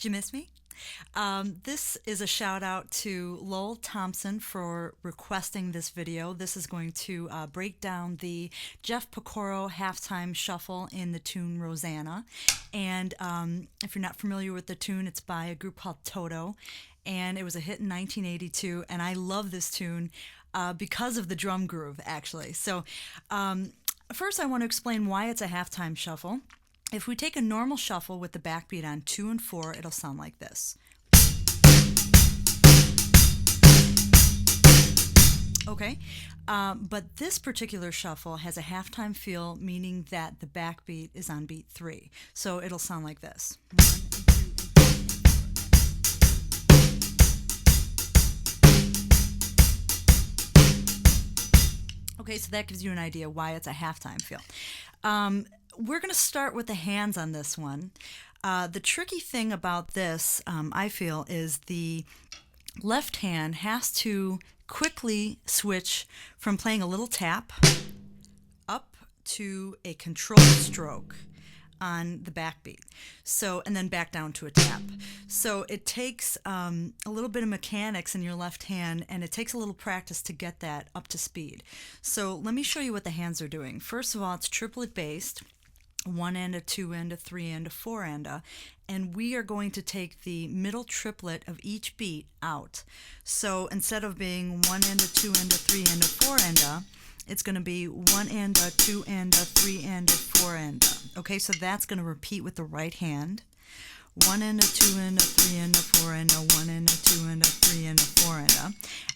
Did you miss me? This is a shout out to Lowell Thompson for requesting this video. This is going to break down the Jeff Picoro halftime shuffle in the tune Rosanna. And if you're not familiar with the tune, it's by a group called Toto. And it was a hit in 1982. And I love this tune because of the drum groove, actually. So first, I want to explain why it's a halftime shuffle. If we take a normal shuffle with the backbeat on 2 and 4, it'll sound like this. Okay, but this particular shuffle has a halftime feel, meaning that the backbeat is on beat 3. So it'll sound like this. 1 and 2 and 3. Okay, so that gives you an idea why it's a halftime feel. We're going to start with the hands on this one. The tricky thing about this, I feel, is the left hand has to quickly switch from playing a little tap up to a controlled stroke on the backbeat. So, and then back down to a tap. So it takes a little bit of mechanics in your left hand, and it takes a little practice to get that up to speed. So let me show you what the hands are doing. First of all, it's triplet based. 1 and a 2 and a 3 and a 4 and we are going to take the middle triplet of each beat out. So instead of being 1 and a 2 and a 3 and a 4 it's going to be 1 and a 2 and a 3 and a 4 Okay, so that's going to repeat with the right hand. 1 and a 2 and a 3 and a 4 and a 1 and a 2 and a 3 and a 4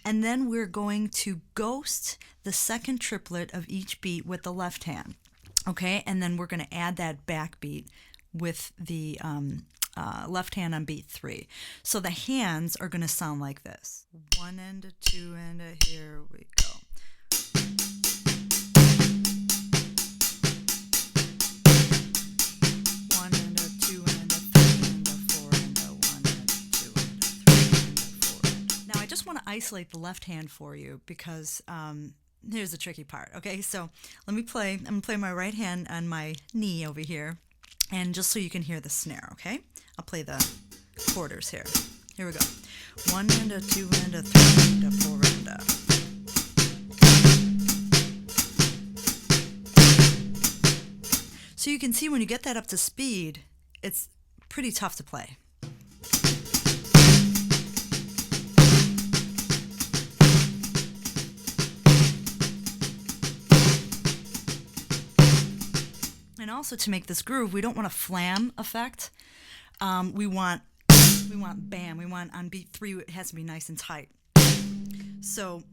and then we're going to ghost the second triplet of each beat with the left hand. Okay, and then we're going to add that backbeat with the left hand on beat 3. So the hands are going to sound like this. 1 and a 2 and a, here we go. 1 and a 2 and a 3 and a 4 and a 1 and a 2 and a 3 and a 4 Now I just want to isolate the left hand for you because here's the tricky part. Okay, so I'm gonna play my right hand on my knee over here, and just so you can hear the snare. Okay, I'll play the quarters here. Here we go. 1 and a 2 and a 3 and a 4 and a. So you can see when you get that up to speed, it's pretty tough to play. And also, to make this groove, we don't want a flam effect. We want bam. We want on beat 3, it has to be nice and tight. So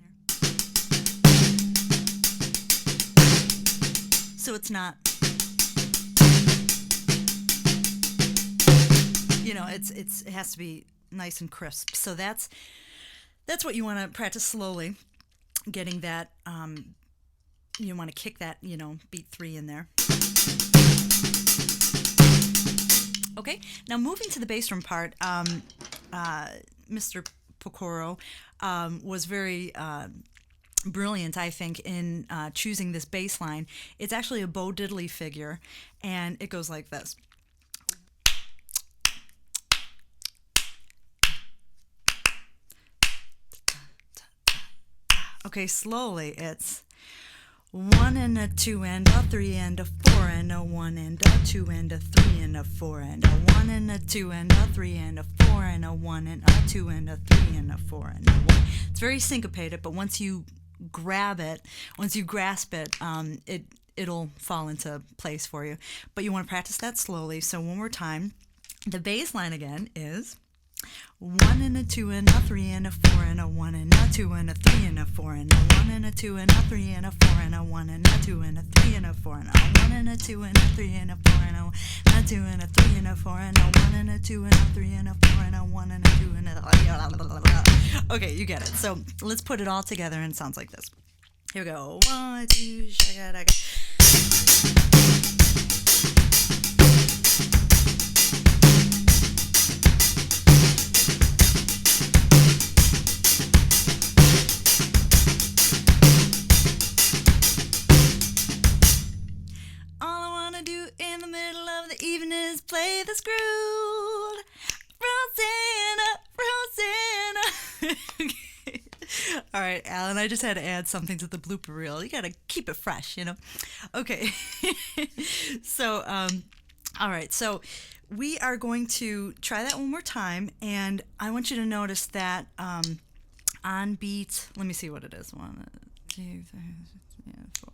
it's not, it has to be nice and crisp. So that's what you want to practice slowly, getting that. You want to kick that, beat 3 in there. Okay, now moving to the bass drum part, Mr. Picoro was very brilliant, I think, in choosing this bass line. It's actually a Bo Diddley figure, and it goes like this. Okay, slowly, it's 1 and a 2 and a 3 and a 4 and a 1 and a 2 and a 3 and a 4 and a 1 and a 2 and a 3 and a 4 and a 1 and a 2 and a 3 and a 4 and a 1. It's very syncopated, but once you grab it, once you grasp it, it'll fall into place for you. But you want to practice that slowly. So one more time, the bass line again is 1 and a 2 and a 3 and a 4 and a 1 and a 2 and a 3 and a 4 and a 1 and a 2 and a 3 and a 4 and a 1 and a 2 and a 3 and a 4 and a 1 and a 2 and a 3 and a 4 and a 1 and a 2 and a 3 and a 4 and a 1 and a 2 and a 3 and a 4 and a 1 and a 2 and a. Okay, you get it. So let's put it all together, and it sounds like this. Here we go. 1, 2, shaka. All I wanna do in the middle of the evening is play the screw. while, and I just had to add something to the blooper reel. You got to keep it fresh, you know? Okay. So, all right. So we are going to try that one more time, and I want you to notice that on beat, let me see what it is. 1, 2, 3, 4.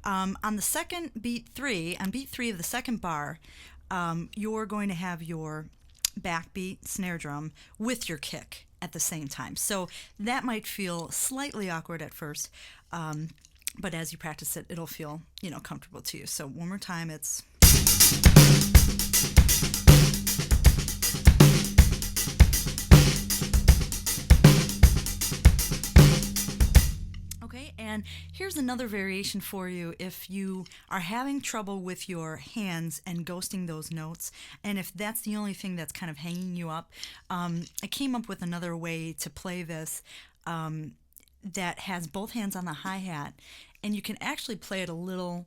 On the second beat 3, on beat 3 of the second bar, you're going to have your backbeat snare drum with your kick at the same time. So that might feel slightly awkward at first, but as you practice it, it'll feel, comfortable to you. So one more time, it's... Okay, and here's another variation for you if you are having trouble with your hands and ghosting those notes, and if that's the only thing that's kind of hanging you up. I came up with another way to play this that has both hands on the hi-hat, and you can actually play it a little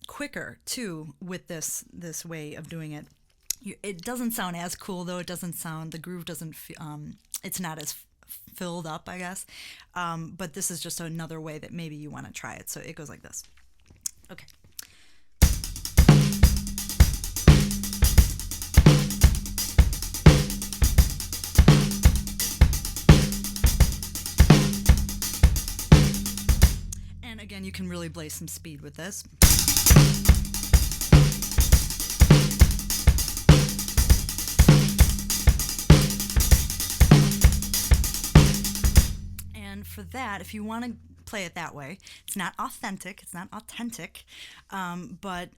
quicker too with this way of doing it. It doesn't sound as cool though. It doesn't sound, the groove doesn't, it's not as filled up, I guess. But this is just another way that maybe you want to try it. So it goes like this. Okay. And again, you can really blaze some speed with this. For that, if you want to play it that way, it's not authentic, but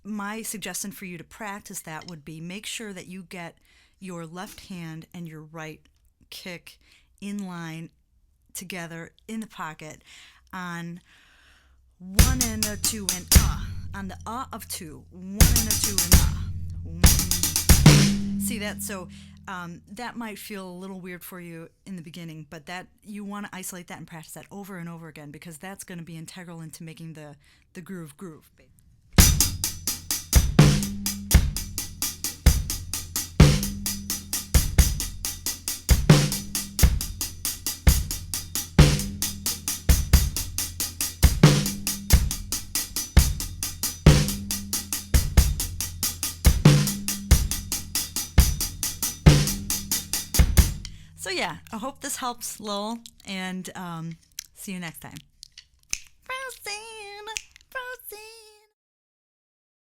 my suggestion for you to practice that would be make sure that you get your left hand and your right kick in line together in the pocket on 1 and a 2 and on the of 2, 1 and a 2 and See that? So that might feel a little weird for you in the beginning, but that you want to isolate that and practice that over and over again, because that's going to be integral into making the groove. So yeah, I hope this helps, Lowell, and see you next time.